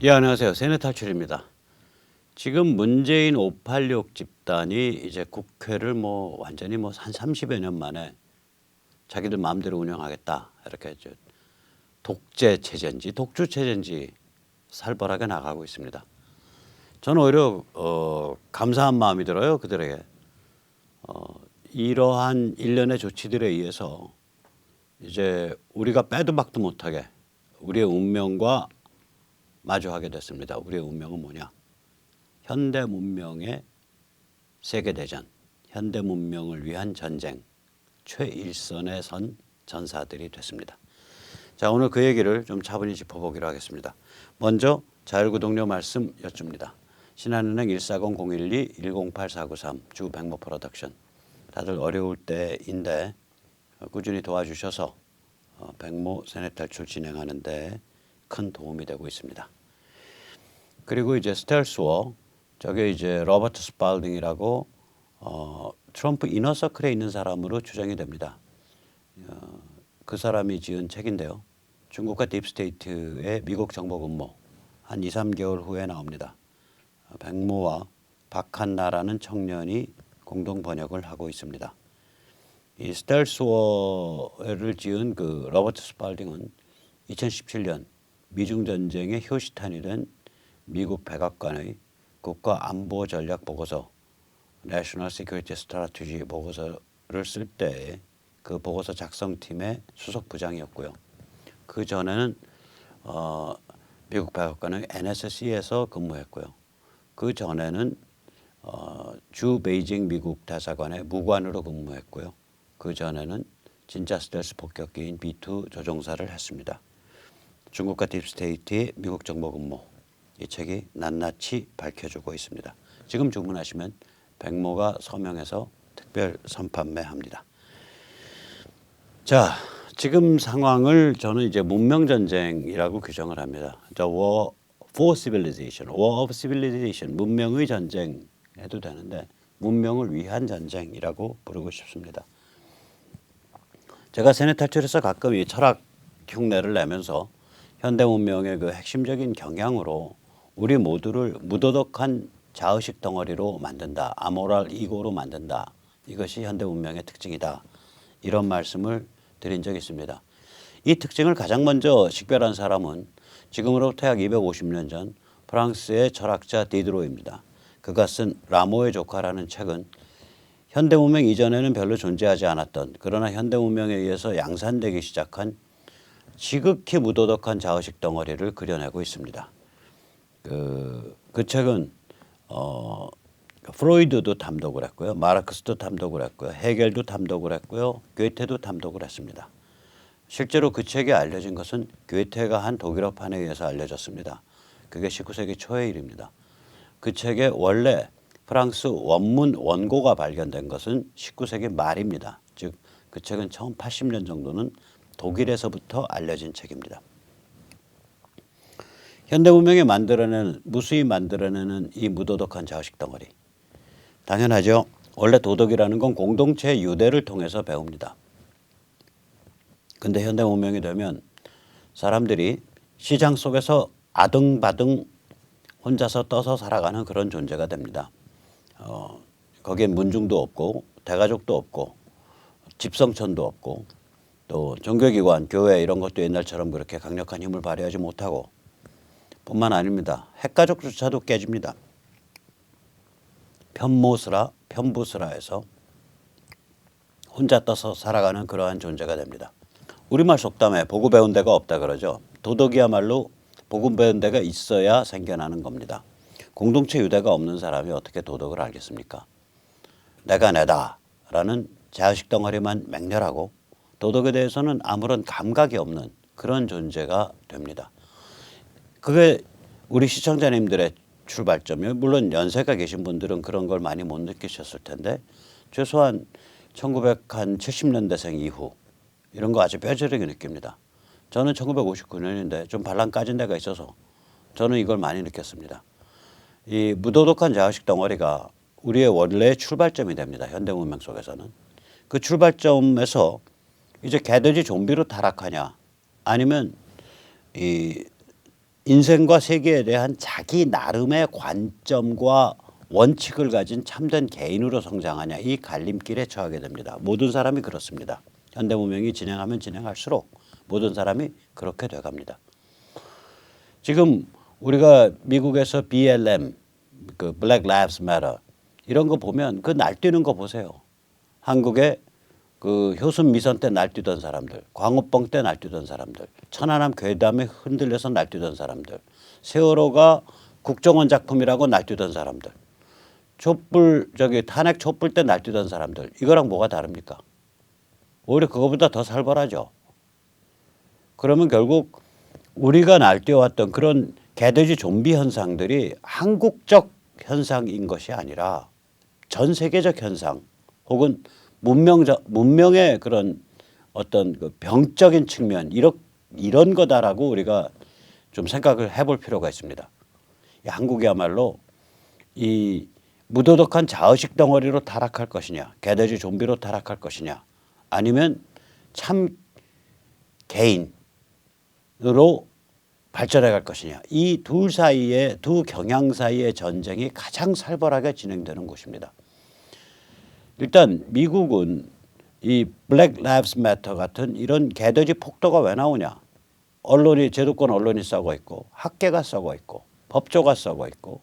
예, 안녕하세요. 세뇌 탈출입니다. 지금 문재인 586 집단이 이제 국회를 완전히 한 30여 년 만에 자기들 마음대로 운영하겠다. 이렇게 독재 체제인지 독주 체제인지 살벌하게 나가고 있습니다. 저는 오히려 감사한 마음이 들어요. 그들에게. 이러한 일련의 조치들에 의해서 이제 우리가 빼도 박도 못하게 우리의 운명과 마주하게 됐습니다. 우리의 운명은 뭐냐? 현대 문명의 세계대전, 현대 문명을 위한 전쟁, 최일선에 선 전사들이 됐습니다. 자, 오늘 그 얘기를 좀 차분히 짚어보기로 하겠습니다. 먼저 자율구독료 말씀 여쭙니다. 신한은행 140-012-108493 주 백모 프로덕션. 다들 어려울 때인데 꾸준히 도와주셔서 백모 세뇌탈출 진행하는 데 큰 도움이 되고 있습니다. 그리고 이제 스텔스워, 저게 이제 로버트 스팔딩이라고 트럼프 이너서클에 있는 사람으로 추정이 됩니다. 그 사람이 지은 책인데요. 중국과 딥스테이트의 미국 정보 근무 한 2, 3개월 후에 나옵니다. 백모와 박한나라는 청년이 공동 번역을 하고 있습니다. 이 스텔스워를 지은 그 로버트 스팔딩은 2017년 미중 전쟁의 효시탄이 된 미국 백악관의 국가 안보 전략 보고서 National Security Strategy 보고서를 쓸 때 그 보고서 작성팀의 수석 부장이었고요. 그 전에는 미국 백악관의 NSC에서 근무했고요. 그 전에는 주 베이징 미국 대사관의 무관으로 근무했고요. 그 전에는 진짜 스텔스 폭격기인 B2 조종사를 했습니다. 중국과 딥스테이트의 미국 정보 근무, 이 책이 낱낱이 밝혀주고 있습니다. 지금 주문하시면 백모가 서명해서 특별 선판매합니다. 자, 지금 상황을 저는 이제 문명 전쟁이라고 규정을 합니다. War for Civilization, War of Civilization, 문명의 전쟁 해도 되는데 문명을 위한 전쟁이라고 부르고 싶습니다. 제가 세뇌 탈출에서 가끔 이 철학 흉내를 내면서 현대 문명의 그 핵심적인 경향으로 우리 모두를 무도덕한 자의식 덩어리로 만든다. 아모랄 이고로 만든다. 이것이 현대 문명의 특징이다. 이런 말씀을 드린 적이 있습니다. 이 특징을 가장 먼저 식별한 사람은 지금으로부터 약 250년 전 프랑스의 철학자 디드로입니다. 그가 쓴 라모의 조카라는 책은 현대 문명 이전에는 별로 존재하지 않았던, 그러나 현대 문명에 의해서 양산되기 시작한 지극히 무도덕한 자의식 덩어리를 그려내고 있습니다. 그 책은 프로이드도 탐독을 했고요. 마르크스도 탐독을 했고요. 헤겔도 탐독을 했고요. 괴테도 탐독을 했습니다. 실제로 그 책이 알려진 것은 괴테가 한 독일어판에 의해서 알려졌습니다. 그게 19세기 초의 일입니다. 그 책의 원래 프랑스 원문 원고가 발견된 것은 19세기 말입니다. 즉 그 책은 처음 80년 정도는 독일에서부터 알려진 책입니다. 현대 문명이 무수히 만들어내는 이 무도덕한 자의식 덩어리. 당연하죠. 원래 도덕이라는 건 공동체 유대를 통해서 배웁니다. 근데 현대 문명이 되면 사람들이 시장 속에서 아등바등 혼자서 떠서 살아가는 그런 존재가 됩니다. 거기엔 문중도 없고 대가족도 없고 집성천도 없고 또 종교기관, 교회 이런 것도 옛날처럼 그렇게 강력한 힘을 발휘하지 못하고 뿐만 아닙니다. 핵가족조차도 깨집니다. 편부스라해서 혼자 떠서 살아가는 그러한 존재가 됩니다. 우리말 속담에 보고 배운 데가 없다 그러죠. 도덕이야말로 보고 배운 데가 있어야 생겨나는 겁니다. 공동체 유대가 없는 사람이 어떻게 도덕을 알겠습니까? 내가 내다라는 자의식 덩어리만 맹렬하고 도덕에 대해서는 아무런 감각이 없는 그런 존재가 됩니다. 그게 우리 시청자님들의 출발점이에요. 물론 연세가 계신 분들은 그런 걸 많이 못 느끼셨을 텐데 최소한 1970년대생 이후 이런 거 아주 뼈저리게 느낍니다. 저는 1959년인데 좀 반란 까진 데가 있어서 저는 이걸 많이 느꼈습니다. 이 무도덕한 자의식 덩어리가 우리의 원래의 출발점이 됩니다. 현대 문명 속에서는. 그 출발점에서 이제 개돼지 좀비로 타락하냐 아니면 이 인생과 세계에 대한 자기 나름의 관점과 원칙을 가진 참된 개인으로 성장하냐, 이 갈림길에 처하게 됩니다. 모든 사람이 그렇습니다. 현대문명이 진행하면 진행할수록 모든 사람이 그렇게 돼갑니다. 지금 우리가 미국에서 BLM, 그 Black Lives Matter 이런 거 보면 그 날뛰는 거 보세요. 한국에 그 효순 미선 때 날뛰던 사람들, 광우병 때 날뛰던 사람들, 천안함 괴담에 흔들려서 날뛰던 사람들, 세월호가 국정원 작품이라고 날뛰던 사람들, 탄핵 촛불 때 날뛰던 사람들, 이거랑 뭐가 다릅니까? 오히려 그거보다 더 살벌하죠. 그러면 결국 우리가 날뛰어왔던 그런 개돼지 좀비 현상들이 한국적 현상인 것이 아니라 전 세계적 현상 혹은 문명의 그런 어떤 그 병적인 측면 이런 거다라고 우리가 좀 생각을 해볼 필요가 있습니다. 한국이야말로 이 무도덕한 자의식 덩어리로 타락할 것이냐, 개돼지 좀비로 타락할 것이냐, 아니면 참 개인으로 발전해 갈 것이냐, 이 두 경향 사이의 전쟁이 가장 살벌하게 진행되는 곳입니다. 일단 미국은 이 블랙 라이브스 매터 같은 이런 개돼지 폭도가 왜 나오냐? 제도권 언론이 썩어 있고, 학계가 썩어 있고, 법조가 썩어 있고,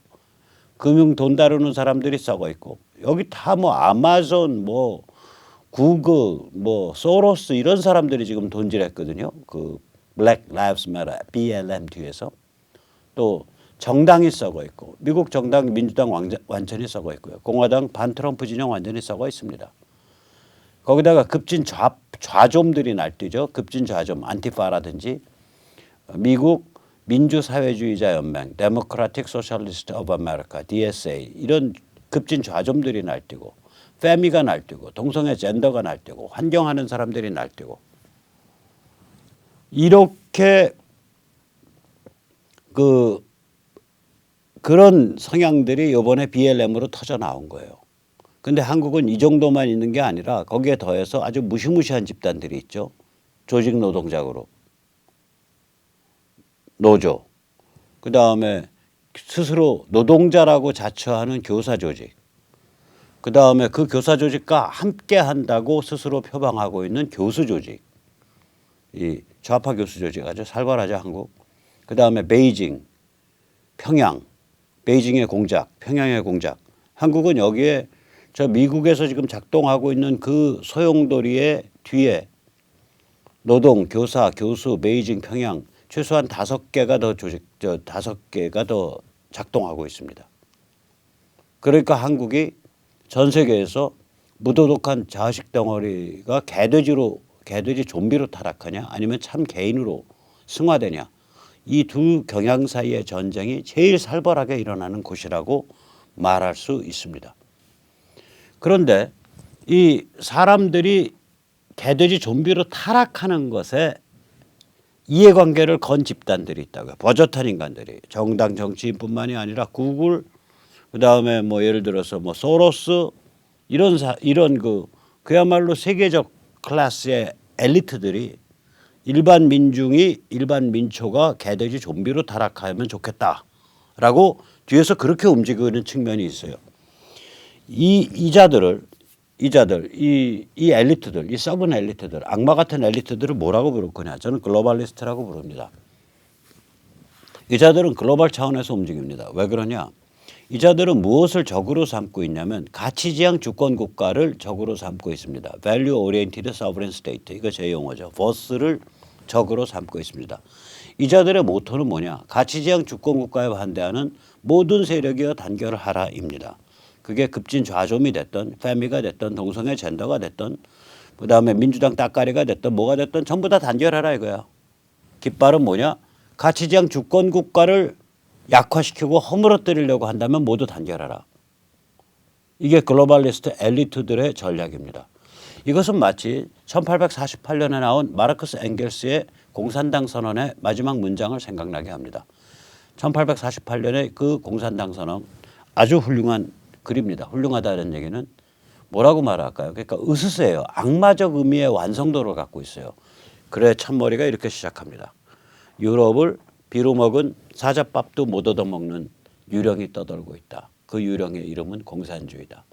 금융 돈 다루는 사람들이 썩어 있고, 여기 다 뭐 아마존, 뭐 구글, 뭐 소로스 이런 사람들이 지금 돈질했거든요. 그 블랙 라이브스 매터 BLM 뒤에서. 또 정당이 썩어 있고, 미국 정당 민주당 완전히 썩어 있고요. 공화당 반트럼프 진영 완전히 썩어 있습니다. 거기다가 급진 좌좀들이 날뛰죠. 급진 좌좀, 안티파라든지 미국 민주사회주의자 연맹, Democratic Socialist of America, DSA 이런 급진 좌좀들이 날뛰고, 페미가 날뛰고, 동성애 젠더가 날뛰고, 환경하는 사람들이 날뛰고, 이렇게 그런 성향들이 이번에 BLM으로 터져 나온 거예요. 근데 한국은 이 정도만 있는 게 아니라 거기에 더해서 아주 무시무시한 집단들이 있죠. 조직 노동자로 노조, 그다음에 스스로 노동자라고 자처하는 교사 조직, 그다음에 그 교사 조직과 함께 한다고 스스로 표방하고 있는 교수 조직, 이 좌파 교수 조직 아주 살벌하죠, 한국. 그다음에 베이징, 평양, 베이징의 공작, 평양의 공작. 한국은 여기에 저 미국에서 지금 작동하고 있는 그 소용돌이의 뒤에 노동, 교사, 교수, 베이징, 평양 최소한 5개가 더 작동하고 있습니다. 그러니까 한국이 전 세계에서 무도덕한 자식 덩어리가 개돼지 좀비로 타락하냐, 아니면 참 개인으로 승화되냐, 이 두 경향 사이의 전쟁이 제일 살벌하게 일어나는 곳이라고 말할 수 있습니다. 그런데 이 사람들이 개돼지 좀비로 타락하는 것에 이해관계를 건 집단들이 있다고요. 버젓한 인간들이, 정당 정치인뿐만이 아니라 구글, 그다음에 뭐 예를 들어서 뭐 소로스 그야말로 세계적 클래스의 엘리트들이 일반 민초가 개돼지 좀비로 타락하면 좋겠다라고 뒤에서 그렇게 움직이는 측면이 있어요. 이 엘리트들, 이 썩은 엘리트들, 악마 같은 엘리트들을 뭐라고 부를 거냐? 저는 글로벌리스트라고 부릅니다. 이 자들은 글로벌 차원에서 움직입니다. 왜 그러냐? 이 자들은 무엇을 적으로 삼고 있냐면 가치지향 주권 국가를 적으로 삼고 있습니다. Value Oriented Sovereign State, 이거 제 용어죠. VOS를 적으로 삼고 있습니다. 이 자들의 모토는 뭐냐? 가치지향 주권 국가에 반대하는 모든 세력이여 단결을 하라입니다. 그게 급진 좌좀이 됐던, 페미가 됐던, 동성애 젠더가 됐던, 그다음에 민주당 따까리가 됐던, 뭐가 됐던 전부 다 단결하라 이거야. 깃발은 뭐냐? 가치지향 주권 국가를 약화시키고 허물어뜨리려고 한다면 모두 단결하라. 이게 글로벌리스트 엘리트들의 전략입니다. 이것은 마치 1848년에 나온 마르크스 엥겔스의 공산당 선언의 마지막 문장을 생각나게 합니다. 1848년에 그 공산당 선언 아주 훌륭한 글입니다. 훌륭하다는 얘기는 뭐라고 말할까요? 그러니까 으스스해요. 악마적 의미의 완성도를 갖고 있어요. 그래 참머리가 이렇게 시작합니다. 유럽을 비로 먹은 사자밥도 못 얻어먹는 유령이 떠돌고 있다. 그 유령의 이름은 공산주의다.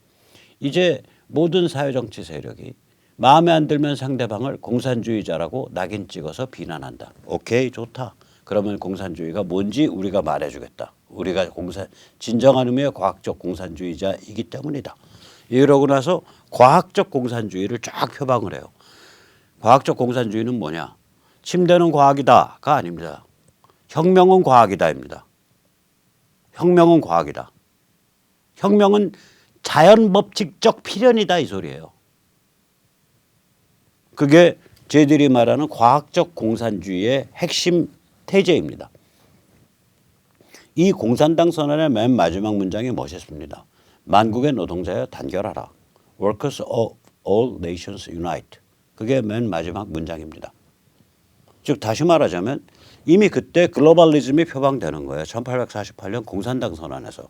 이제 모든 사회정치 세력이 마음에 안 들면 상대방을 공산주의자라고 낙인 찍어서 비난한다. 오케이, 좋다. 그러면 공산주의가 뭔지 우리가 말해주겠다. 우리가 진정한 의미의 과학적 공산주의자이기 때문이다. 이러고 나서 과학적 공산주의를 쫙 표방을 해요. 과학적 공산주의는 뭐냐? 침대는 과학이다가 아닙니다. 혁명은 과학이다입니다. 혁명은 과학이다. 혁명은 자연법칙적 필연이다 이 소리예요. 그게 저희들이 말하는 과학적 공산주의의 핵심 태제입니다. 이 공산당 선언의 맨 마지막 문장이 멋있습니다. 만국의 노동자여 단결하라. Workers of all nations unite. 그게 맨 마지막 문장입니다. 즉 다시 말하자면 이미 그때 글로벌리즘이 표방되는 거예요. 1848년 공산당 선언에서.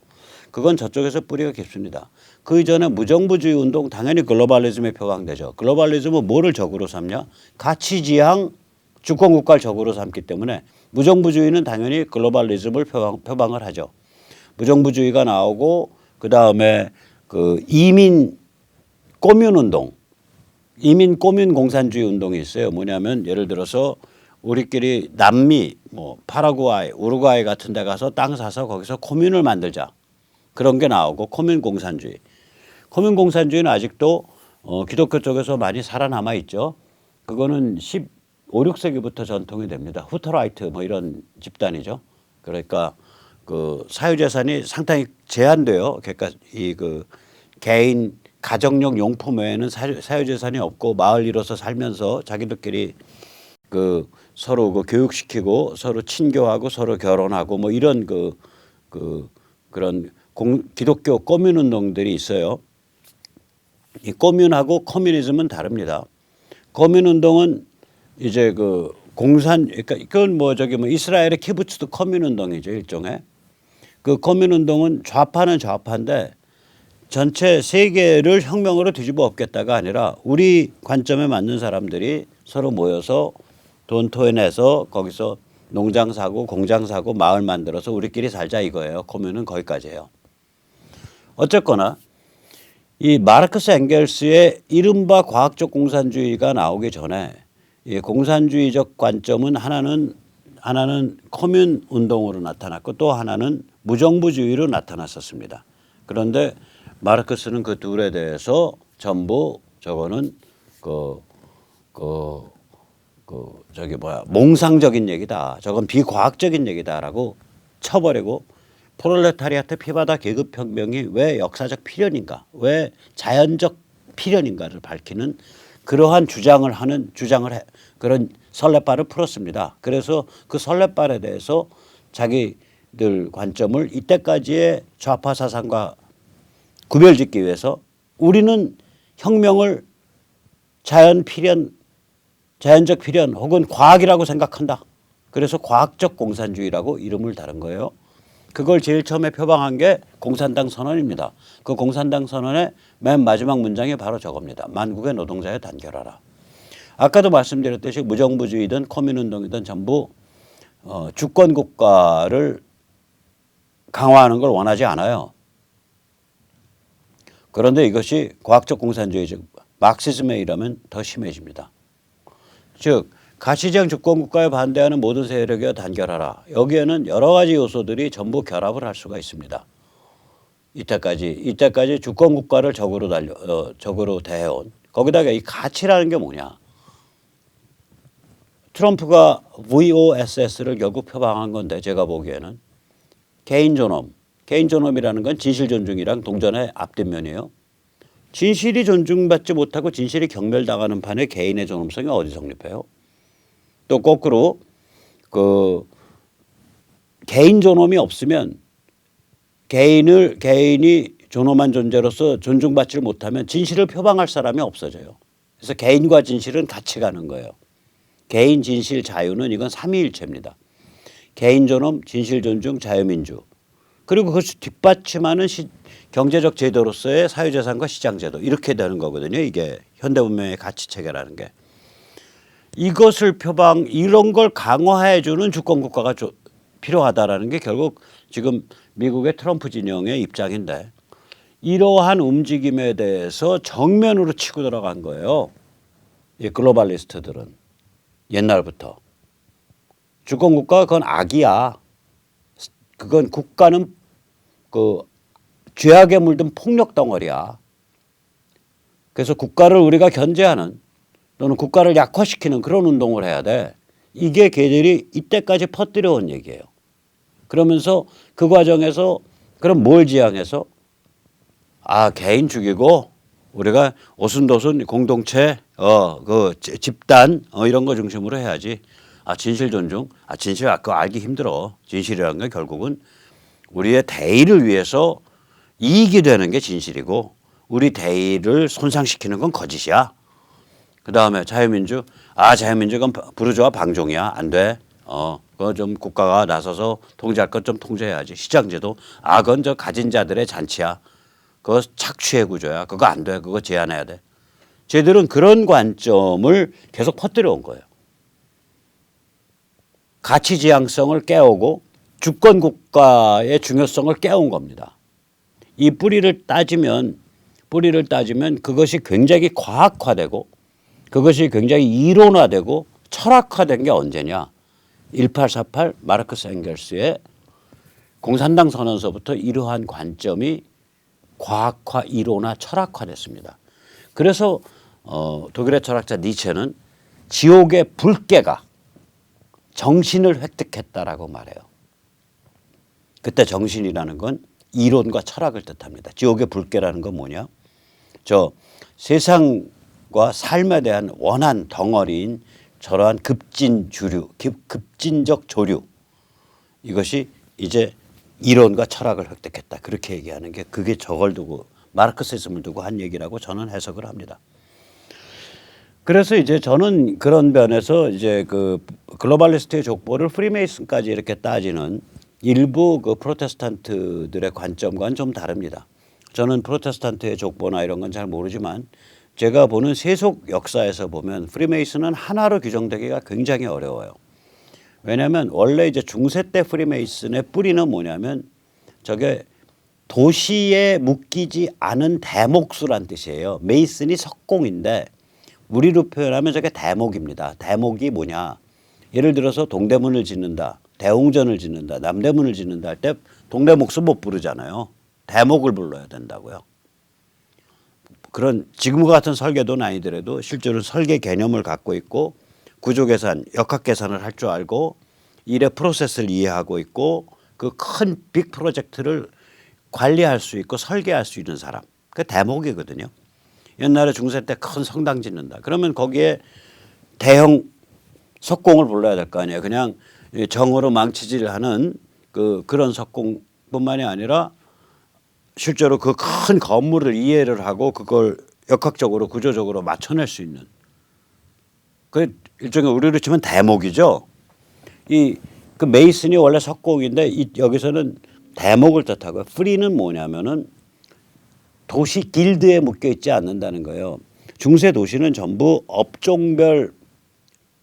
그건 저쪽에서 뿌리가 깊습니다. 그 이전에 무정부주의 운동 당연히 글로벌리즘이 표방되죠. 글로벌리즘은 뭐를 적으로 삼냐? 가치지향 주권국가를 적으로 삼기 때문에 무정부주의는 당연히 글로벌리즘을 표방을 하죠. 무정부주의가 나오고 그다음에 그 이민 꼬뮌 운동, 이민 꼬뮌 공산주의 운동이 있어요. 뭐냐면 예를 들어서 우리끼리 남미, 뭐 파라과이, 우루과이 같은 데 가서 땅 사서 거기서 코뮌을 만들자. 그런 게 나오고 코뮌 공산주의. 코뮌 공산주의는 아직도 기독교 쪽에서 많이 살아남아 있죠. 그거는 15, 16세기부터 전통이 됩니다. 후터라이트 뭐 이런 집단이죠. 그러니까 그 사유재산이 상당히 제한돼요. 그러니까 이 그 개인 가정용 용품 외에는 사유재산이 없고 마을 이뤄서 살면서 자기들끼리 그 서로 그 교육시키고 서로 친교하고 서로 결혼하고 뭐 이런 그런 기독교 꼬뮌 운동들이 있어요. 이 꼬뮌하고 커뮤니즘은 다릅니다. 꼬뮌 운동은 이제 그 그러니까 이건 뭐 이스라엘의 키부츠도 커뮌 운동이죠, 일종의. 그 커뮌 운동은 좌파는 좌파인데 전체 세계를 혁명으로 뒤집어 엎겠다가 아니라 우리 관점에 맞는 사람들이 서로 모여서 돈 토해내서 거기서 농장 사고 공장 사고 마을 만들어서 우리끼리 살자 이거예요. 커뮌은 거기까지예요. 어쨌거나 이 마르크스 엥겔스의 이른바 과학적 공산주의가 나오기 전에 이 공산주의적 관점은 하나는 커뮌 운동으로 나타났고 또 하나는 무정부주의로 나타났었습니다. 그런데 마르크스는 그 둘에 대해서 전부 저거는 몽상적인 얘기다. 저건 비과학적인 얘기다라고 쳐버리고 프롤레타리아트 피바다 계급혁명이 왜 역사적 필연인가, 왜 자연적 필연인가를 밝히는 그러한 그런 설레발을 풀었습니다. 그래서 그 설레발에 대해서 자기들 관점을 이때까지의 좌파 사상과 구별짓기 위해서 우리는 혁명을 자연적 필연 혹은 과학이라고 생각한다. 그래서 과학적 공산주의라고 이름을 다른 거예요. 그걸 제일 처음에 표방한 게 공산당 선언입니다. 그 공산당 선언의 맨 마지막 문장이 바로 저겁니다. 만국의 노동자여 단결하라. 아까도 말씀드렸듯이 무정부주의든 커뮌운동이든 전부 주권국가를 강화하는 걸 원하지 않아요. 그런데 이것이 과학적 공산주의적 막시즘에 의하면 더 심해집니다. 즉 가치지향 주권국가에 반대하는 모든 세력이 단결하라. 여기에는 여러 가지 요소들이 전부 결합을 할 수가 있습니다. 이때까지 주권국가를 적으로 대해온 거기다가 이 가치라는 게 뭐냐. 트럼프가 VOSS를 결국 표방한 건데 제가 보기에는 개인존엄이라는 건 진실존중이랑 동전의 앞뒷면이에요. 진실이 존중받지 못하고 진실이 경멸당하는 판에 개인의 존엄성이 어디 성립해요? 또 거꾸로 개인 존엄이 없으면 개인이 존엄한 존재로서 존중받지를 못하면 진실을 표방할 사람이 없어져요. 그래서 개인과 진실은 같이 가는 거예요. 개인, 진실, 자유는 이건 삼위일체입니다. 개인 존엄, 진실 존중, 자유민주. 그리고 그것을 뒷받침하는 경제적 제도로서의 사유재산과 시장제도 이렇게 되는 거거든요. 이게 현대문명의 가치체계라는 게. 이것을 이런 걸 강화해 주는 주권국가가 필요하다라는 게 결국 지금 미국의 트럼프 진영의 입장인데 이러한 움직임에 대해서 정면으로 치고 들어간 거예요. 이 글로벌리스트들은 옛날부터 주권국가가 그건 악이야. 그건 국가는 그 죄악에 물든 폭력 덩어리야. 그래서 국가를 우리가 견제하는 또는 국가를 약화시키는 그런 운동을 해야 돼. 이게 걔들이 이때까지 퍼뜨려 온 얘기예요. 그러면서 그 과정에서 그럼 뭘 지향해서 개인 죽이고 우리가 오순도순 공동체 그 집단 이런 거 중심으로 해야지. 진실 존중. 진실 그거 알기 힘들어. 진실이라는 건 결국은 우리의 대의를 위해서 이익이 되는 게 진실이고 우리 대의를 손상시키는 건 거짓이야. 그다음에 자유민주. 자유민주가 부르주아 방종이야. 안 돼. 그거 좀 국가가 나서서 통제할 건 좀 통제해야지. 시장제도. 그건 저 가진 자들의 잔치야. 그거 착취의 구조야. 그거 안 돼. 그거 제한해야 돼. 쟤들은 그런 관점을 계속 퍼뜨려 온 거예요. 가치 지향성을 깨우고 주권 국가의 중요성을 깨운 겁니다. 이 뿌리를 따지면 그것이 굉장히 과학화되고 그것이 굉장히 이론화되고 철학화된 게 언제냐. 1848 마르크스 엥겔스의 공산당 선언서부터 이러한 관점이 과학화, 이론화, 철학화됐습니다. 그래서 독일의 철학자 니체는 지옥의 불개가 정신을 획득했다라고 말해요. 그때 정신이라는 건 이론과 철학을 뜻합니다. 지옥의 불개라는 건 뭐냐? 저 세상과 삶에 대한 원한 덩어리인 저러한 급진적 조류 이것이 이제 이론과 철학을 획득했다. 그렇게 얘기하는 게 그게 저걸 두고 마르크시즘을 두고 한 얘기라고 저는 해석을 합니다. 그래서 이제 저는 그런 면에서 이제 그 글로벌리스트의 족보를 프리메이슨까지 이렇게 따지는 일부 그 프로테스탄트들의 관점과는 좀 다릅니다. 저는 프로테스탄트의 족보나 이런 건 잘 모르지만 제가 보는 세속 역사에서 보면 프리메이슨은 하나로 규정되기가 굉장히 어려워요. 왜냐하면 원래 이제 중세 때 프리메이슨의 뿌리는 뭐냐면 저게 도시에 묶이지 않은 대목수란 뜻이에요. 메이슨이 석공인데 우리로 표현하면 저게 대목입니다. 대목이 뭐냐. 예를 들어서 동대문을 짓는다. 대웅전을 짓는다. 남대문을 짓는다 할 때 동대목수 못 부르잖아요. 대목을 불러야 된다고요. 그런 지금과 같은 설계도는 아니더라도 실제로 설계 개념을 갖고 있고 구조계산, 역학계산을 할 줄 알고 일의 프로세스를 이해하고 있고 그 큰 빅 프로젝트를 관리할 수 있고 설계할 수 있는 사람. 그 대목이거든요. 옛날에 중세 때 큰 성당 짓는다. 그러면 거기에 대형 석공을 불러야 될 거 아니에요. 그냥 정으로 망치질하는 그런 석공뿐만이 아니라 실제로 그 큰 건물을 이해를 하고 그걸 역학적으로 구조적으로 맞춰낼 수 있는 그 일종의 우리로 치면 대목이죠. 그 메이슨이 원래 석공인데 여기서는 대목을 뜻하고 프리는 뭐냐면은 도시 길드에 묶여 있지 않는다는 거예요. 중세 도시는 전부 업종별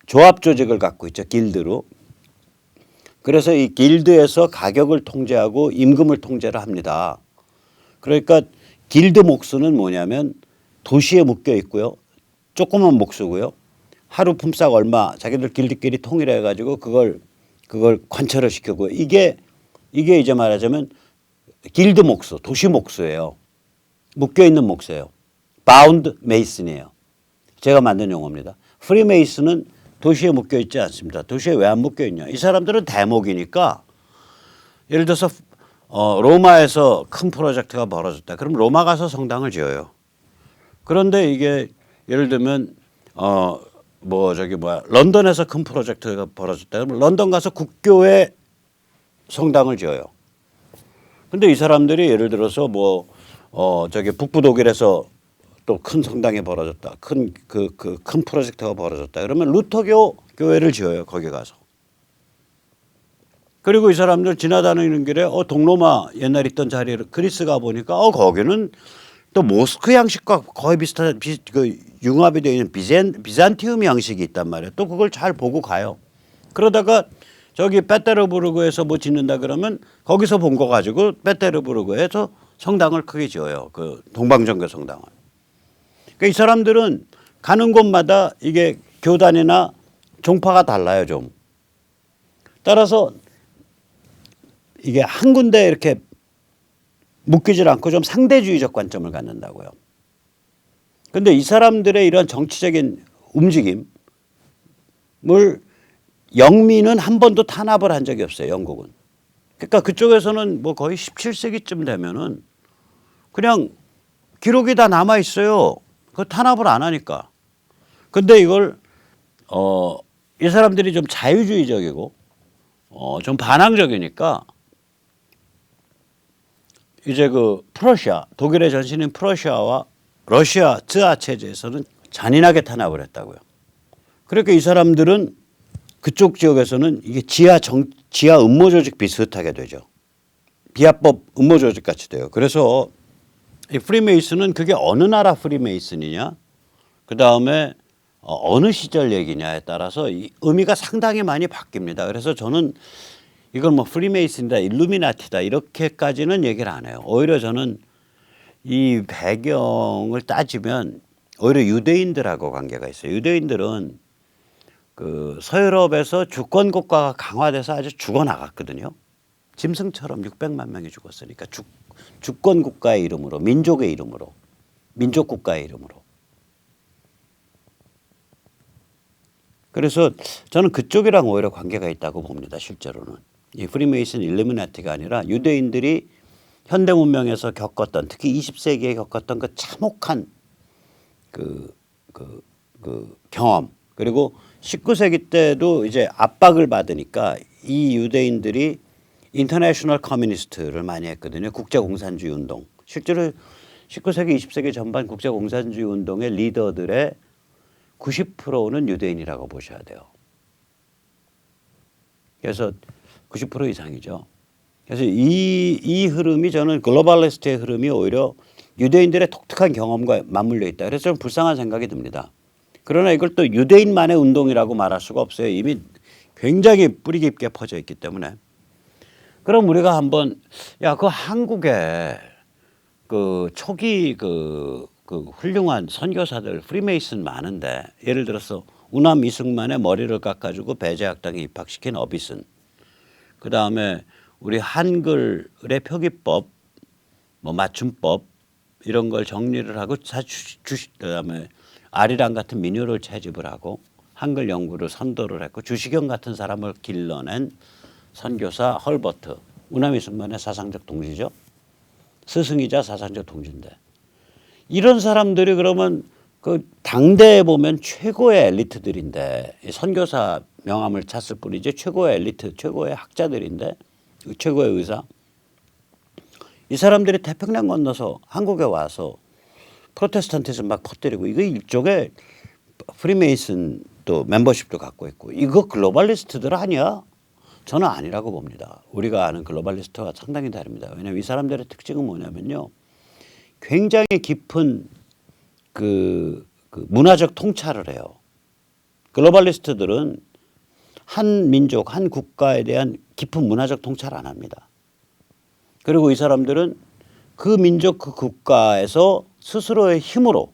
조합 조직을 갖고 있죠. 길드로. 그래서 이 길드에서 가격을 통제하고 임금을 통제를 합니다. 그러니까 길드 목수는 뭐냐면 도시에 묶여 있고요. 조그만 목수고요. 하루 품삯 얼마 자기들 길드끼리 통일해 가지고 그걸 관철을 시키고 이게 이제 말하자면 길드 목수, 도시 목수예요. 묶여 있는 목수예요. 바운드 메이슨이에요. 제가 만든 용어입니다. 프리 메이슨은 도시에 묶여 있지 않습니다. 도시에 왜 안 묶여 있냐? 이 사람들은 대목이니까 예를 들어서 로마에서 큰 프로젝트가 벌어졌다. 그럼 로마 가서 성당을 지어요. 그런데 이게 예를 들면 런던에서 큰 프로젝트가 벌어졌다. 그러면 런던 가서 국교에 성당을 지어요. 근데 이 사람들이 예를 들어서 북부 독일에서 또 큰 성당이 벌어졌다. 큰 프로젝트가 벌어졌다. 그러면 루터교 교회를 지어요. 거기 가서. 그리고 이 사람들 지나다니는 길에 동로마 옛날 있던 자리를 그리스 가 보니까 거기는 또 모스크 양식과 거의 비슷한 융합이 되어 있는 비잔티움 양식이 있단 말이에요. 또 그걸 잘 보고 가요. 그러다가 저기 베테르부르크에서 뭐 짓는다 그러면 거기서 본 거 가지고 베테르부르크에서 성당을 크게 지어요. 그 동방정교 성당을. 그러니까 이 사람들은 가는 곳마다 이게 교단이나 종파가 달라요, 좀. 따라서 이게 한 군데 이렇게 묶이질 않고 좀 상대주의적 관점을 갖는다고요. 그런데 이 사람들의 이런 정치적인 움직임을 영미는 한 번도 탄압을 한 적이 없어요, 영국은. 그러니까 그쪽에서는 뭐 거의 17세기쯤 되면은 그냥 기록이 다 남아 있어요. 그 탄압을 안 하니까. 근데 이걸 이 사람들이 좀 자유주의적이고 좀 반항적이니까 이제 그 프러시아, 독일의 전신인 프러시아와 러시아 쯔아 체제에서는 잔인하게 탄압을 했다고요. 그러니까 이 사람들은 그쪽 지역에서는 이게 지하 음모 조직 비슷하게 되죠. 비합법 음모 조직 같이 돼요. 그래서 이 프리메이슨은 그게 어느 나라 프리메이슨이냐, 그 다음에 어느 시절 얘기냐에 따라서 이 의미가 상당히 많이 바뀝니다. 그래서 저는 이건 뭐 프리메이슨이다, 일루미나티다 이렇게까지는 얘기를 안 해요. 오히려 저는 이 배경을 따지면 오히려 유대인들하고 관계가 있어요. 유대인들은 그 서유럽에서 주권 국가가 강화돼서 아주 죽어나갔거든요. 짐승처럼 600만 명이 죽었으니까 주권 국가의 이름으로, 민족의 이름으로, 민족 국가의 이름으로. 그래서 저는 그쪽이랑 오히려 관계가 있다고 봅니다. 실제로는 이 프리메이슨 일루미나티가 아니라 유대인들이 현대 문명에서 겪었던, 특히 20세기에 겪었던 그 참혹한 그 경험, 그리고 19세기 때도 이제 압박을 받으니까 이 유대인들이 인터내셔널 커뮤니스트를 많이 했거든요. 국제공산주의 운동. 실제로 19세기, 20세기 전반 국제공산주의 운동의 리더들의 90%는 유대인이라고 보셔야 돼요. 그래서 90% 이상이죠. 그래서 이 흐름이, 저는 글로벌리스트의 흐름이 오히려 유대인들의 독특한 경험과 맞물려 있다. 그래서 좀 불쌍한 생각이 듭니다. 그러나 이걸 또 유대인만의 운동이라고 말할 수가 없어요. 이미 굉장히 뿌리 깊게 퍼져 있기 때문에. 그럼 우리가 한번 그 한국에 그 초기 그 훌륭한 선교사들 프리메이슨 많은데, 예를 들어서 우남 이승만의 머리를 깎아주고 배제학당에 입학시킨 어비슨, 그 다음에 우리 한글의 표기법, 뭐 맞춤법 이런 걸 정리를 하고 그다음에 아리랑 같은 민요를 채집을 하고 한글 연구를 선도를 했고 주시경 같은 사람을 길러낸 선교사 헐버트, 우남 이승만의 사상적 동지죠. 스승이자 사상적 동지인데, 이런 사람들이 그러면 그 당대에 보면 최고의 엘리트들인데, 선교사 명함을 찼을 뿐이지 최고의 엘리트, 최고의 학자들인데, 최고의 의사, 이 사람들이 태평양 건너서 한국에 와서 프로테스탄티즘 막 퍼뜨리고, 이거 일종의 프리메이슨 또 멤버십도 갖고 있고, 이거 글로벌리스트들 아니야? 저는 아니라고 봅니다. 우리가 아는 글로벌리스트와 상당히 다릅니다. 왜냐하면 이 사람들의 특징은 뭐냐면요, 굉장히 깊은 그 문화적 통찰을 해요. 글로벌리스트들은 한 민족, 한 국가에 대한 깊은 문화적 통찰 안 합니다. 그리고 이 사람들은 그 민족, 그 국가에서 스스로의 힘으로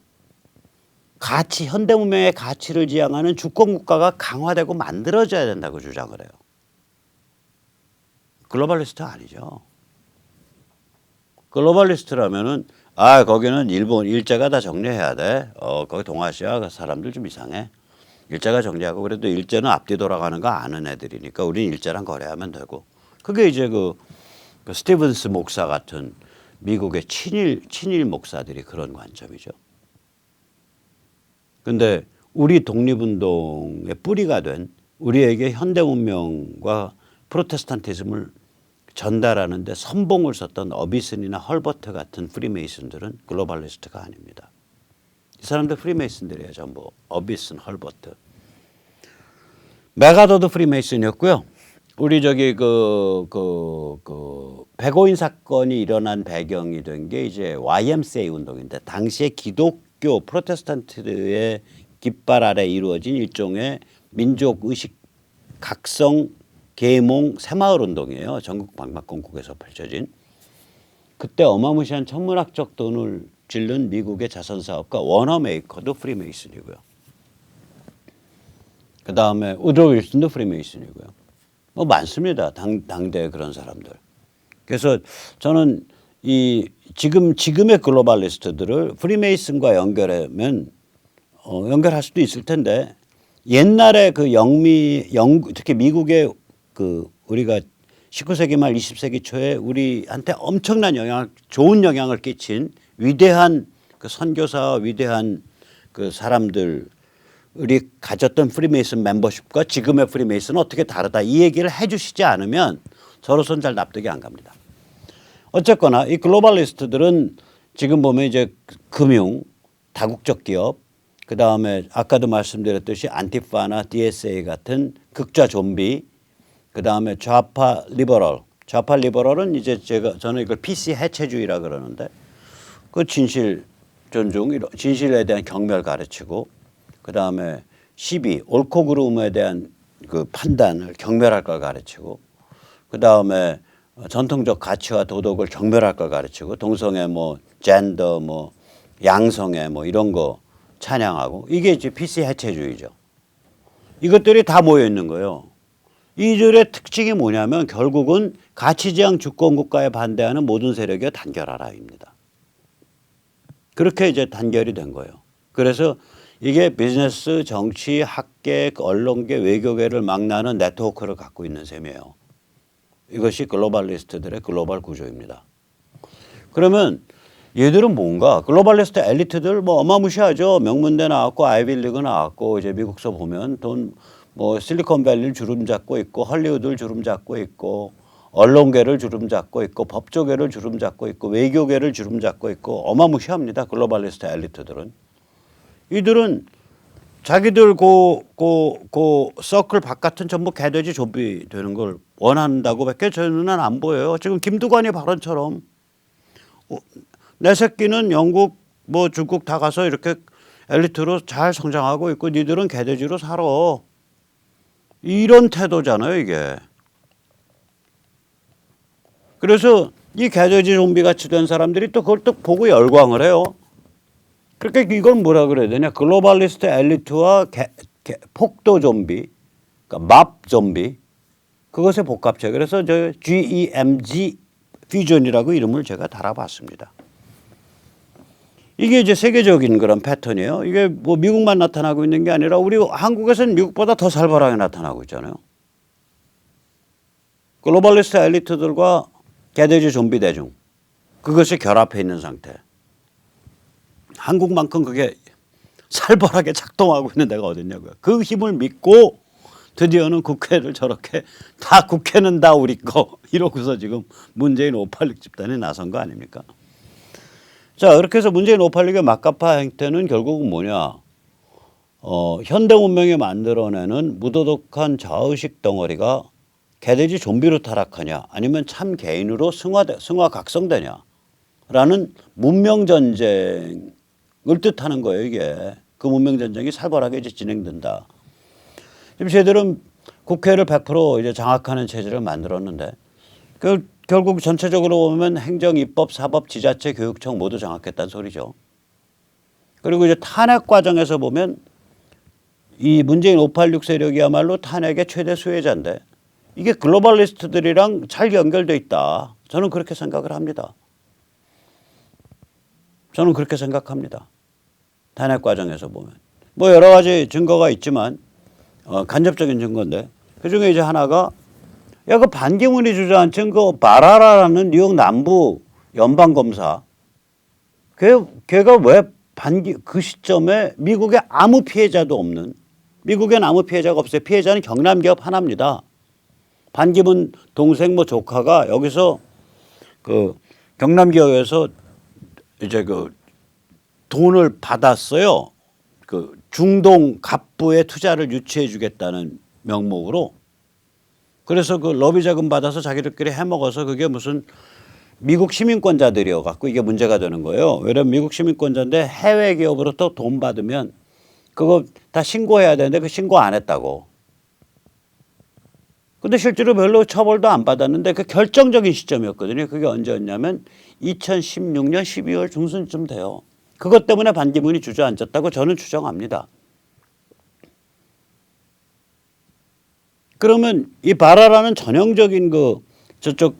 가치, 현대 문명의 가치를 지향하는 주권 국가가 강화되고 만들어져야 된다고 주장을 해요. 글로벌리스트 아니죠. 글로벌리스트라면은 거기는 일본 일제가 다 정리해야 돼. 거기 동아시아 사람들 좀 이상해. 일제가 정리하고, 그래도 일제는 앞뒤 돌아가는 거 아는 애들이니까 우린 일제랑 거래하면 되고. 그게 이제 그 스티븐스 목사 같은 미국의 친일 목사들이 그런 관점이죠. 근데 우리 독립운동의 뿌리가 된, 우리에게 현대 문명과 프로테스탄티즘을 전달하는데 선봉을 섰던 어비슨이나 헐버트 같은 프리메이슨들은 글로벌리스트가 아닙니다. 이 사람들 프리메이슨들이에요, 전부. 어비슨, 헐버트. 메가더도 프리메이슨이었고요. 우리 저기 백오인 사건이 일어난 배경이 된 게 이제 YMCA 운동인데, 당시에 기독교 프로테스탄트의 깃발 아래 이루어진 일종의 민족 의식 각성 계몽 새마을 운동이에요. 전국 방방곡곡에서 펼쳐진. 그때 어마무시한 천문학적 돈을 질른 미국의 자선사업가 워너 메이커도 프리메이슨이고요. 그 다음에 우드로 윌슨도 프리메이슨이고요. 뭐 많습니다. 당대에 그런 사람들. 그래서 저는 이 지금의 글로벌리스트들을 프리메이슨과 연결하면 연결할 수도 있을 텐데 옛날에 그 특히 미국의 그 우리가 19세기 말 20세기 초에 우리한테 엄청난 좋은 영향을 끼친 위대한 그 선교사와 위대한 그 사람들이 가졌던 프리메이슨 멤버십과 지금의 프리메이슨은 어떻게 다르다 이 얘기를 해주시지 않으면 저로서는 잘 납득이 안 갑니다. 어쨌거나 이 글로벌리스트들은 지금 보면 이제 금융, 다국적 기업, 그 다음에 아까도 말씀드렸듯이 안티파나 DSA 같은 극좌 좀비, 그 다음에 좌파 리버럴. 좌파 리버럴은 이제 저는 이걸 PC 해체주의라 그러는데 그 진실 존중, 진실에 대한 경멸 가르치고 그 다음에 시비, 옳고 그름에 대한 그 판단을 경멸할 걸 가르치고 그 다음에 전통적 가치와 도덕을 경멸할 걸 가르치고 동성애 뭐 젠더 뭐 양성애 뭐 이런 거 찬양하고 이게 이제 PC 해체주의죠. 이것들이 다 모여 있는 거예요. 이들의 특징이 뭐냐면 결국은 가치지향 주권국가에 반대하는 모든 세력이 단결하라입니다. 그렇게 이제 단결이 된 거예요. 그래서 이게 비즈니스, 정치, 학계, 언론계, 외교계를 망라하는 네트워크를 갖고 있는 셈이에요. 이것이 글로벌리스트들의 글로벌 구조입니다. 그러면 얘들은 뭔가 글로벌리스트 엘리트들 뭐 어마무시하죠. 명문대 나왔고 아이비리그 나왔고 이제 미국서 보면 돈 뭐 실리콘밸리를 주름 잡고 있고 헐리우드를 주름 잡고 있고 언론계를 주름 잡고 있고 법조계를 주름 잡고 있고 외교계를 주름 잡고 있고 어마무시합니다. 글로벌리스트 엘리트들은. 이들은 자기들 서클 바깥은 전부 개돼지 좀비 되는 걸 원한다고 밖에 저는 안 보여요. 지금 김두관이 발언처럼 내 새끼는 영국 뭐 중국 다 가서 이렇게 엘리트로 잘 성장하고 있고 니들은 개돼지로 살아. 이런 태도잖아요 이게. 그래서 이 개돼지 좀비 같이 된 사람들이 또 그걸 또 보고 열광을 해요. 그러니까 이걸 뭐라 그래야 되냐. 글로벌리스트 엘리트와 폭도 좀비, 그러니까 맙 좀비 그것의 복합체. 그래서 저 GEMG 퓨전이라고 이름을 제가 달아봤습니다. 이게 이제 세계적인 그런 패턴이에요. 이게 뭐 미국만 나타나고 있는 게 아니라 우리 한국에서는 미국보다 더 살벌하게 나타나고 있잖아요. 글로벌리스트 엘리트들과 개돼지 좀비 대중 그것이 결합해 있는 상태. 한국만큼 그게 살벌하게 작동하고 있는 데가 어딨냐고요. 그 힘을 믿고 드디어는 국회를 저렇게 다 국회는 다 우리 거 이러고서 지금 문재인 586 집단에 나선 거 아닙니까? 자, 이렇게 해서 문재인 586의 막가파 행태는 결국은 뭐냐. 현대 문명이 만들어내는 무도덕한 자의식 덩어리가 개돼지 좀비로 타락하냐 아니면 참 개인으로 승화 각성되냐 라는 문명 전쟁을 뜻하는 거예요. 이게 그 문명 전쟁이 살벌하게 이제 진행된다. 지금 저희들은 국회를 100% 이제 장악하는 체제를 만들었는데 결국 전체적으로 보면 행정, 입법, 사법, 지자체, 교육청 모두 장악했다는 소리죠. 그리고 이제 탄핵 과정에서 보면 이 문재인 586 세력이야말로 탄핵의 최대 수혜자인데 이게 글로벌리스트들이랑 잘 연결돼 있다. 저는 그렇게 생각을 합니다. 저는 그렇게 생각합니다. 탄핵 과정에서 보면. 뭐 여러 가지 증거가 있지만 간접적인 증거인데 그중에 이제 하나가 야, 그 반기문이 주저앉힌 그 바라라라는 뉴욕 남부 연방검사 걔가 왜 그 시점에 미국에 아무 피해자도 없는 미국엔 아무 피해자가 없어요. 피해자는 경남기업 하나입니다. 반기문 동생 뭐 조카가 여기서 그 경남기업에서 이제 그 돈을 받았어요. 그 중동 갑부의 투자를 유치해 주겠다는 명목으로. 그래서 그 러비 자금 받아서 자기들끼리 해먹어서 그게 무슨 미국 시민권자들이어 갖고 이게 문제가 되는 거예요. 왜냐면 미국 시민권자인데 해외 기업으로부터 돈 받으면 그거 다 신고해야 되는데 그 신고 안 했다고. 근데 실제로 별로 처벌도 안 받았는데 그 결정적인 시점이었거든요. 그게 언제였냐면 2016년 12월 중순쯤 돼요. 그것 때문에 반기문이 주저앉았다고 저는 추정합니다. 그러면 이 바라라는 전형적인 저쪽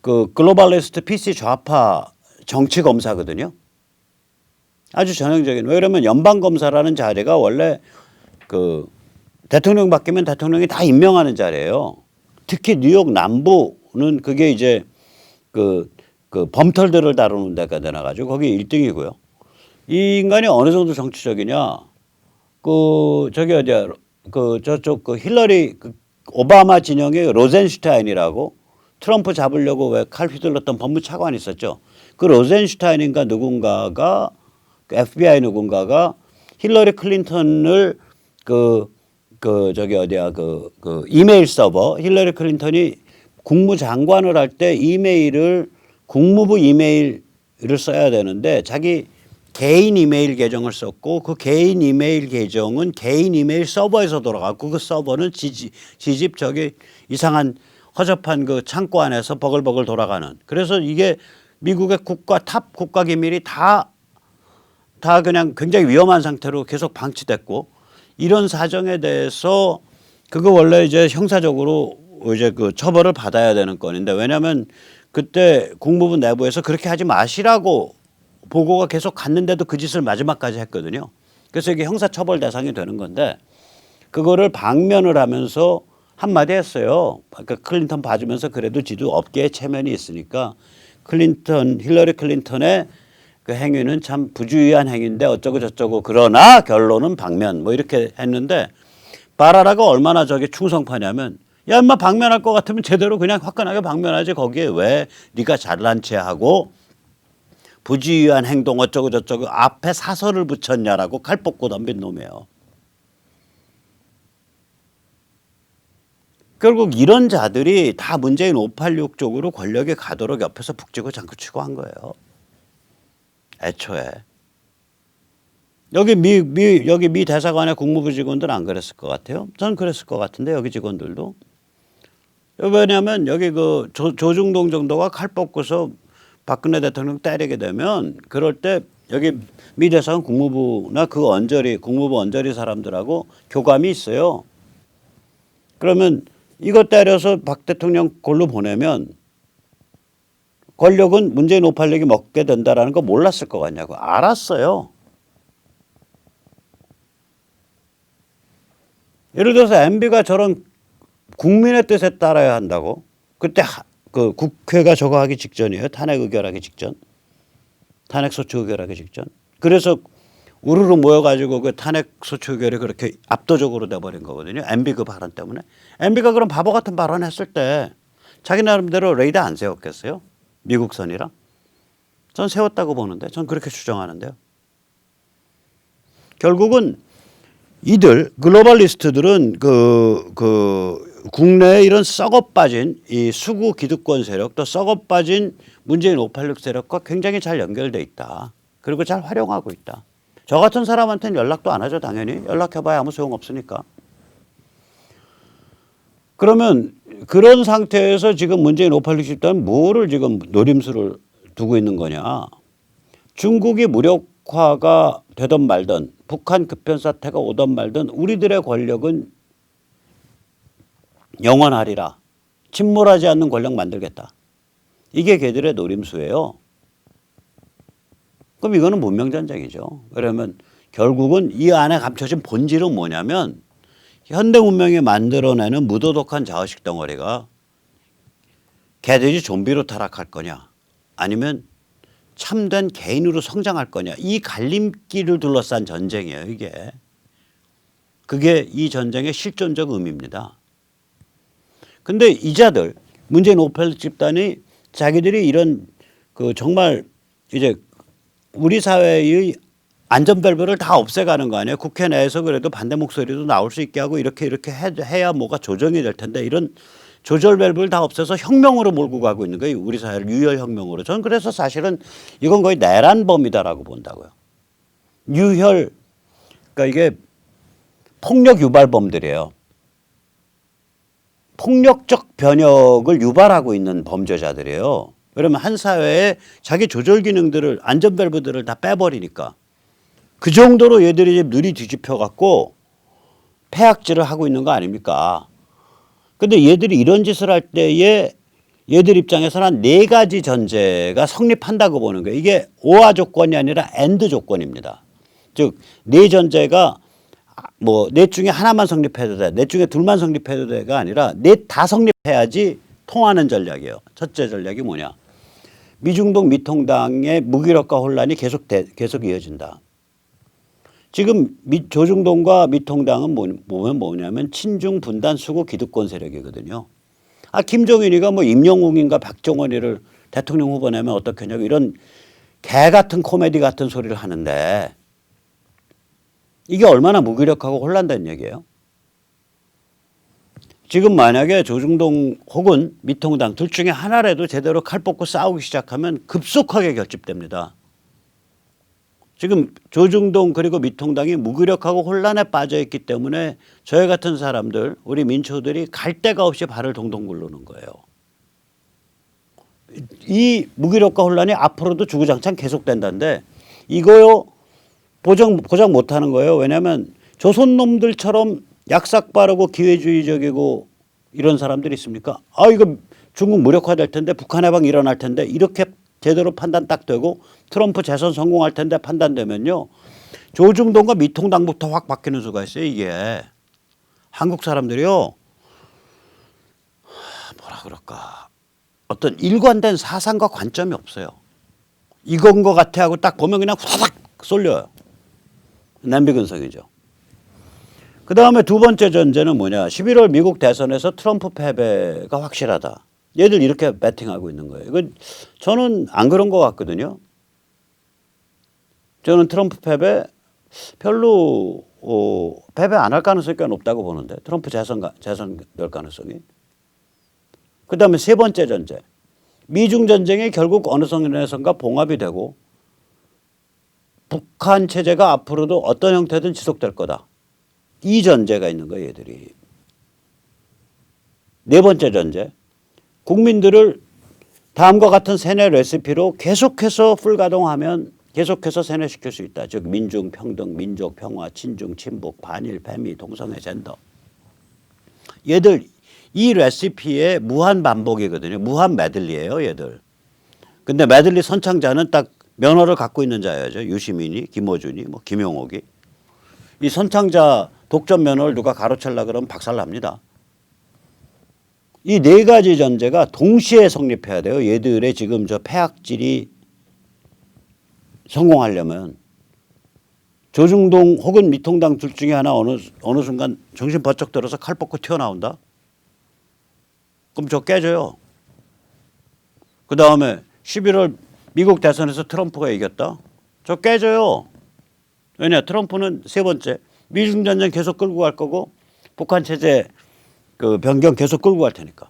글로벌리스트 PC 좌파 정치 검사거든요. 아주 전형적인. 왜냐면 연방 검사라는 자리가 원래 대통령 바뀌면 대통령이 다 임명하는 자리예요. 특히 뉴욕 남부는 그게 이제 범털들을 다루는 데가 되나가지고 거기 1등이고요. 이 인간이 어느 정도 정치적이냐? 저기 어디야? 저쪽 힐러리 오바마 진영의 로젠슈타인이라고 트럼프 잡으려고 왜 칼 휘둘렀던 법무차관이 있었죠. 그 로젠슈타인인가 누군가가 FBI 누군가가 힐러리 클린턴을 저기 어디야 이메일 서버 힐러리 클린턴이 국무장관을 할 때 이메일을 국무부 이메일을 써야 되는데 자기 개인 이메일 계정을 썼고 그 개인 이메일 계정은 개인 이메일 서버에서 돌아갔고 그 서버는 지집 저기 이상한 허접한 그 창고 안에서 버글버글 돌아가는. 그래서 이게 미국의 탑 국가 기밀이 다 그냥 굉장히 위험한 상태로 계속 방치됐고 이런 사정에 대해서 그거 원래 이제 형사적으로 이제 처벌을 받아야 되는 건인데 왜냐하면 그때 국무부 내부에서 그렇게 하지 마시라고 보고가 계속 갔는데도 그 짓을 마지막까지 했거든요. 그래서 이게 형사처벌 대상이 되는 건데 그거를 방면을 하면서 한마디 했어요. 그러니까 클린턴 봐주면서 그래도 지도 업계에 체면이 있으니까 힐러리 클린턴의 그 행위는 참 부주의한 행위인데 어쩌고 저쩌고 그러나 결론은 방면 뭐 이렇게 했는데 바라라가 얼마나 저게 충성파냐면 야 인마 방면할 것 같으면 제대로 그냥 화끈하게 방면하지 거기에 왜 네가 잘난 체하고 부주의한 행동 어쩌고 저쩌고 앞에 사설을 붙였냐라고 칼 뽑고 덤빈 놈이에요. 결국 이런 자들이 다 문재인 586 쪽으로 권력에 가도록 옆에서 북치고 장구치고 한 거예요. 애초에. 여기 미 대사관의 국무부 직원들 안 그랬을 것 같아요. 저는 그랬을 것 같은데 여기 직원들도. 왜냐하면 여기 조중동 정도가 칼 뽑고서 박근혜 대통령 때리게 되면 그럴 때 여기 미 대사관 국무부나 국무부 언저리 사람들하고 교감이 있어요. 그러면 이거 때려서 박 대통령 골로 보내면 권력은 문재인 586이 먹게 된다라는 거 몰랐을 것 같냐고. 알았어요. 예를 들어서 MB가 저런 국민의 뜻에 따라야 한다고. 그때 국회가 저거 하기 직전이에요. 탄핵 의결하기 직전. 탄핵소추 의결하기 직전. 그래서 우르르 모여가지고 그 탄핵소추 의결이 그렇게 압도적으로 돼버린 거거든요. MB 그 발언 때문에. MB가 그런 바보 같은 발언 했을 때 자기 나름대로 레이더 안 세웠겠어요? 미국 선이랑. 전 세웠다고 보는데 전 그렇게 추정하는데요. 결국은 이들 글로벌리스트들은 국내에 이런 썩어 빠진 이 수구 기득권 세력 또 썩어 빠진 문재인 586 세력과 굉장히 잘 연결돼 있다. 그리고 잘 활용하고 있다. 저 같은 사람한테는 연락도 안 하죠. 당연히. 연락해봐야 아무 소용없으니까. 그러면 그런 상태에서 지금 문재인 586 집단은 뭐를 지금 노림수를 두고 있는 거냐. 중국이 무력화가 되든 말든 북한 급변 사태가 오든 말든 우리들의 권력은 영원하리라. 침몰하지 않는 권력 만들겠다. 이게 걔들의 노림수예요. 그럼 이거는 문명전쟁이죠. 그러면 결국은 이 안에 감춰진 본질은 뭐냐면 현대 문명이 만들어내는 무도덕한 자의식 덩어리가 걔들이 좀비로 타락할 거냐 아니면 참된 개인으로 성장할 거냐 이 갈림길을 둘러싼 전쟁이에요. 이게. 그게 이 전쟁의 실존적 의미입니다. 근데 이자들 문재인 586 집단이 자기들이 이런 정말 이제 우리 사회의 안전벨브를 다 없애가는 거 아니에요. 국회 내에서 그래도 반대 목소리도 나올 수 있게 하고 이렇게 해야 뭐가 조정이 될 텐데 이런 조절 밸브를 다 없애서 혁명으로 몰고 가고 있는 거예요. 우리 사회를 유혈 혁명으로. 저는 그래서 사실은 이건 거의 내란범이다라고 본다고요. 유혈 그러니까 이게 폭력 유발범들이에요. 폭력적 변혁을 유발하고 있는 범죄자들이에요. 그러면 한 사회에 자기 조절 기능들을 안전밸브들을 다 빼버리니까 그 정도로 얘들이 눈이 뒤집혀 갖고 폐악질을 하고 있는 거 아닙니까? 근데 얘들이 이런 짓을 할 때에 얘들 입장에서는 한 4가지 전제가 성립한다고 보는 거예요. 이게 오화 조건이 아니라 엔드 조건입니다. 즉, 4전제가 뭐 넷 중에 하나만 성립해도 돼, 넷 중에 둘만 성립해도 돼가 아니라 넷 다 성립해야지 통하는 전략이에요. 첫째 전략이 뭐냐? 미중동 미통당의 무기력과 혼란이 계속 이어진다. 지금 조중동과 미통당은 보면 뭐냐면 친중 분단 수구 기득권 세력이거든요. 아, 김정은이가 뭐 임영웅인가 박정원이를 대통령 후보 내면 어떻겠냐고 이런 개 같은 코미디 같은 소리를 하는데 이게 얼마나 무기력하고 혼란된 얘기예요. 지금 만약에 조중동 혹은 미통당 둘 중에 하나라도 제대로 칼 뽑고 싸우기 시작하면 급속하게 결집됩니다. 지금 조중동 그리고 미통당이 무기력하고 혼란에 빠져 있기 때문에 저희 같은 사람들, 우리 민초들이 갈 데가 없이 발을 동동 굴르는 거예요. 이 무기력과 혼란이 앞으로도 주구장창 계속된다는데 이거요 보장 못하는 거예요. 왜냐하면 조선 놈들처럼 약삭 빠르고 기회주의적이고 이런 사람들이 있습니까? 아, 이거 중국 무력화될 텐데 북한 해방 일어날 텐데 이렇게 제대로 판단 딱 되고 트럼프 재선 성공할 텐데 판단되면요. 조중동과 미통당부터 확 바뀌는 수가 있어요. 이게. 한국 사람들이요. 뭐라 그럴까. 어떤 일관된 사상과 관점이 없어요. 이건 것 같아 하고 딱 보면 그냥 후다닥 쏠려요. 냄비근성이죠. 그다음에 두 번째 전제는 뭐냐. 11월 미국 대선에서 트럼프 패배가 확실하다. 얘들 이렇게 배팅하고 있는 거예요. 이건 저는 안 그런 것 같거든요. 저는 트럼프 패배 별로 패배 안 할 가능성이 꽤 높다고 보는데 트럼프 재선될 가능성이. 그다음에 세 번째 전제. 미중 전쟁이 결국 어느 선에선가 봉합이 되고 북한 체제가 앞으로도 어떤 형태든 지속될 거다. 이 전제가 있는 거예요, 얘들이. 네 번째 전제. 국민들을 다음과 같은 세뇌 레시피로 계속해서 풀가동하면 계속해서 세뇌시킬 수 있다. 즉 민중 평등, 민족 평화, 친중 친북, 반일, 배미, 동성애, 젠더. 얘들 이 레시피의 무한 반복이거든요. 무한 메들리예요, 얘들. 근데 메들리 선창자는 딱 면허를 갖고 있는 자야죠. 유시민이, 김어준이, 뭐 김용옥이. 이 선창자 독점 면허를 누가 가로채려 그러면 박살납니다. 이 4가지 전제가 동시에 성립해야 돼요. 얘들의 지금 저 폐악질이 성공하려면 조중동 혹은 미통당 둘 중에 하나 어느 순간 정신 번쩍 들어서 칼 뽑고 튀어나온다. 그럼 저 깨져요. 그다음에 11월 미국 대선에서 트럼프가 이겼다. 저 깨져요. 왜냐? 트럼프는 세 번째 미중 전쟁 계속 끌고 갈 거고 북한 체제 그 변경 계속 끌고 갈 테니까.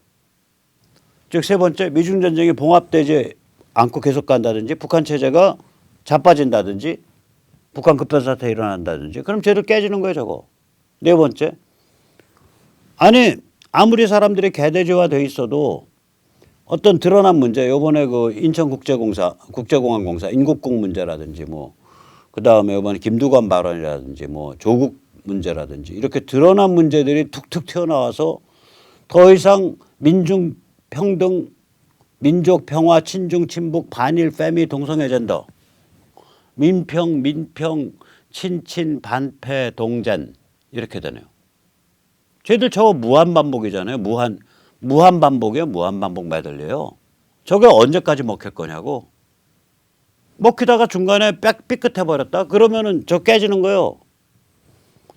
즉 세 번째 미중 전쟁이 봉합되지 않고 계속 간다든지 북한 체제가 자빠진다든지 북한 급변사태 일어난다든지 그럼 쟤를 깨지는 거예요, 저거. 네 번째. 아니 아무리 사람들이 개돼지화돼 있어도 어떤 드러난 문제, 요번에 그 인천국제공항공사 인국공 문제라든지 뭐 그다음에 이번에 김두관 발언이라든지 뭐 조국 문제라든지 이렇게 드러난 문제들이 툭툭 튀어나와서 더 이상 민중 평등, 민족 평화, 친중 친북, 반일, 패미, 동성애 젠더, 민평, 친친, 반패, 동젠 이렇게 되네요. 쟤들 저거 무한 반복이잖아요. 무한 반복이에요. 무한 반복 메들리예요. 저게 언제까지 먹힐 거냐고. 먹히다가 중간에 삐끗해 버렸다. 그러면은 저 깨지는 거예요.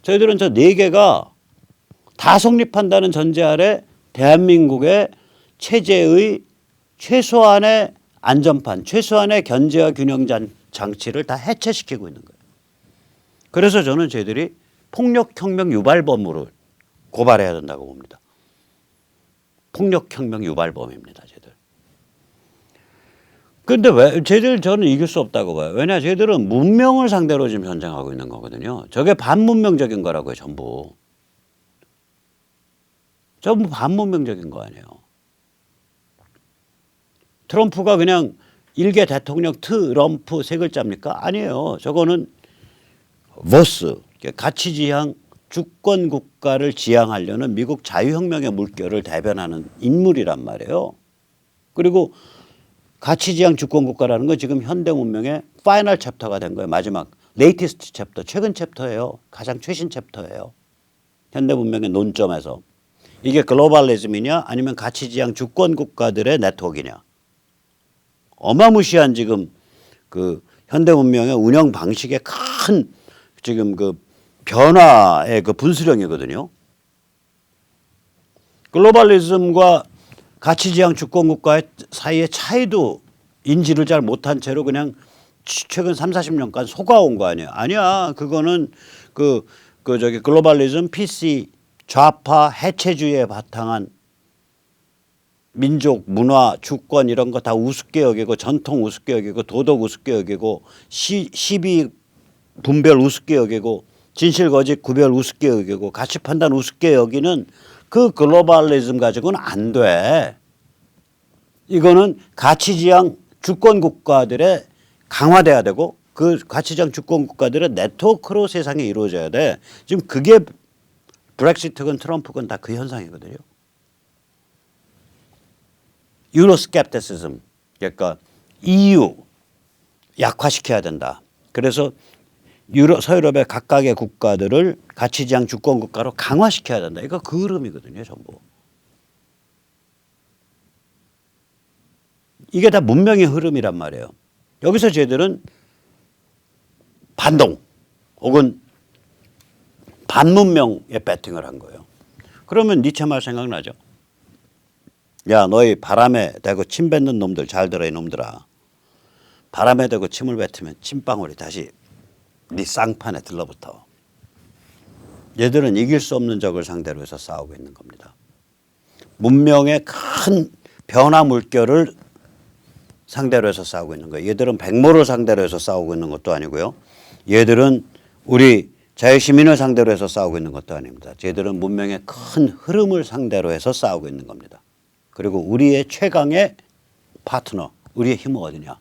저희들은 저 4개가 다 성립한다는 전제 아래 대한민국의 체제의 최소한의 안전판, 최소한의 견제와 균형 장치를 다 해체시키고 있는 거예요. 그래서 저는 저희들이 폭력혁명 유발범으로 고발해야 된다고 봅니다. 폭력혁명 유발범입니다, 쟤들. 근데 왜, 쟤들 저는 이길 수 없다고 봐요. 왜냐, 쟤들은 문명을 상대로 지금 전쟁하고 있는 거거든요. 저게 반문명적인 거라고요, 전부. 전부 반문명적인 거 아니에요. 트럼프가 그냥 일개 대통령 트럼프 세 글자입니까? 아니에요. 저거는 보스, 가치지향 주권 국가를 지향하려는 미국 자유혁명의 물결을 대변하는 인물이란 말이에요. 그리고 가치지향 주권 국가라는 건 지금 현대 문명의 파이널 챕터가 된 거예요. 마지막 레이티스트 챕터, 최근 챕터예요. 가장 최신 챕터예요. 현대 문명의 논점에서. 이게 글로벌리즘이냐 아니면 가치지향 주권 국가들의 네트워크이냐. 어마무시한 지금 그 현대 문명의 운영 방식의 큰 지금 그 변화의 그 분수령이거든요. 글로벌리즘과 가치지향 주권 국가 사이의 차이도 인지를 잘 못한 채로 그냥 최근 3, 40년간 속아온 거 아니에요. 아니야. 그거는 저기 글로벌리즘, PC, 좌파, 해체주의에 바탕한 민족, 문화, 주권 이런 거 다 우습게 여기고 전통 우습게 여기고 도덕 우습게 여기고 시비 분별 우습게 여기고 진실 거짓 구별 우습게 여기고 가치 판단 우습게 여기는 그 글로벌리즘 가지고는 안 돼. 이거는 가치지향 주권 국가들의 강화돼야 되고 그 가치지향 주권 국가들의 네트워크로 세상에 이루어져야 돼. 지금 그게 브렉시트건 트럼프건 다 그 현상이거든요. 유로스캡티시즘, 그러니까 EU 약화시켜야 된다. 그래서 서유럽의 각각의 국가들을 가치지향 주권 국가로 강화시켜야 된다. 이거 그 흐름이거든요, 전부. 이게 다 문명의 흐름이란 말이에요. 여기서 쟤들은 반동 혹은 반문명에 배팅을 한 거예요. 그러면 니체 말 생각나죠? 야, 너희 바람에 대고 침 뱉는 놈들 잘 들어 이놈들아. 바람에 대고 침을 뱉으면 침방울이 다시 네 쌍판에 들러붙어. 얘들은 이길 수 없는 적을 상대로 해서 싸우고 있는 겁니다. 문명의 큰 변화 물결을 상대로 해서 싸우고 있는 거예요. 얘들은 백모를 상대로 해서 싸우고 있는 것도 아니고요. 얘들은 우리 자유시민을 상대로 해서 싸우고 있는 것도 아닙니다. 얘들은 문명의 큰 흐름을 상대로 해서 싸우고 있는 겁니다. 그리고 우리의 최강의 파트너, 우리의 힘은 어디냐?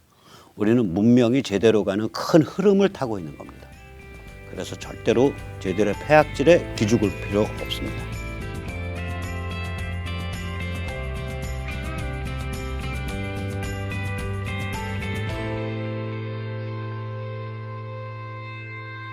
우리는 문명이 제대로 가는 큰 흐름을 타고 있는 겁니다. 그래서 절대로 저희들의 폐악질에 기죽을 필요 없습니다.